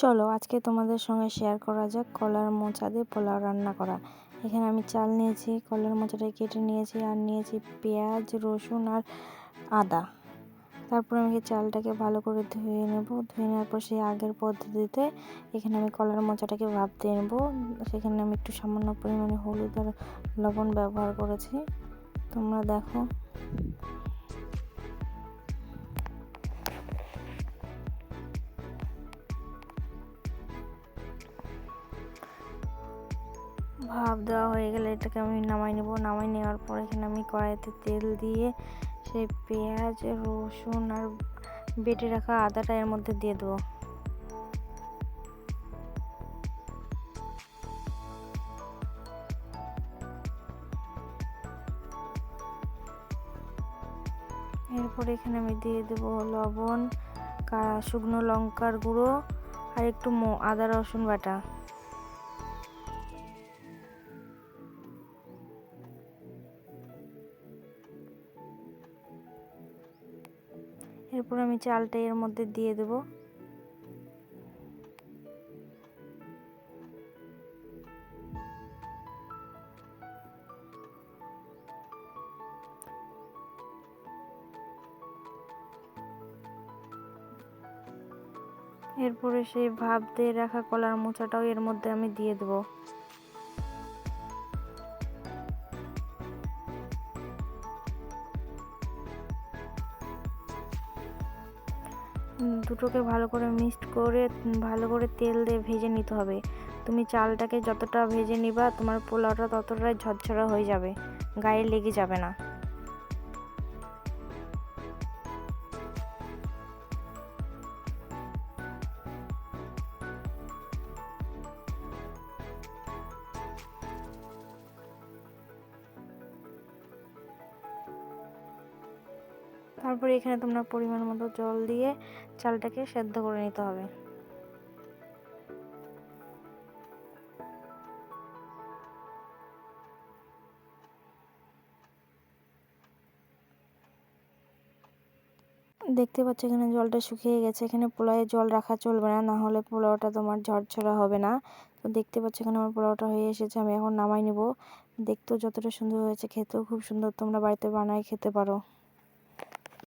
চলো আজকে তোমাদের সঙ্গে শেয়ার করা যাক কলার মোচা দিয়ে পোলাও রান্না করা। এখানে আমি চাল নিয়েছি, কলার মোচাটা কেটে নিয়েছি, আর নিয়েছি পেঁয়াজ, রসুন আর আদা। তারপর আমি চালটাকে ভালো করে ধুয়ে নেব। ধুয়ে নেওয়ার পর সেই আগের পদ্ধতিতে এখানে আমি কলার মোচাটাকে ভাপ দিয়ে নেব। সেখানে আমি একটু সামান্য পরিমাণে হলুদ আর লবণ ব্যবহার করেছি, তোমরা দেখো। ভাপ দেওয়া হয়ে গেলে এটাকে আমি নামাই নেব। নামাই নেওয়ার পর এখানে আমি কড়াইতে তেল দিয়ে সেই পেঁয়াজ, রসুন আর বেটে রাখা আদাটা এর মধ্যে দিয়ে দেবো। এরপর এখানে আমি দিয়ে দেবো লবণ, শুকনো লঙ্কার গুঁড়ো আর একটু আদা রসুন বাটা। এরপর আমি চালটা এর মধ্যে দিয়ে দেব। এরপরে সেই ভাপ দিয়ে রাখা কলার মোচাটাও এর মধ্যে আমি দিয়ে দেব। দুটোকে ভালো করে মিক্সড করে ভালো করে তেল দিয়ে ভেজে নিতে হবে। তুমি চালটাকে যতটা ভেজে নিবা তোমার পোলাওটা ততটাই ঝরঝরা হয়ে যাবে, গায়ে লেগে যাবে না। তারপরে এখানে তোমরা পরিমাণ মতো জল দিয়ে চালটাকে সেদ্ধ করে নিতে হবে। দেখতে পাচ্ছ এখানে জলটা শুকিয়ে গেছে। এখানে পোলাওয়ে জল রাখা চলবে না, না হলে পোলাওটা তোমার ঝরঝরা হবে না। তো দেখতে পাচ্ছ এখানে আমার পোলাওটা হয়ে এসেছে, আমি এখন নামাই নেব। দেখতেও যতটা সুন্দর হয়েছে খেতেও খুব সুন্দর, তোমরা বাড়িতে বানায় খেতে পারো।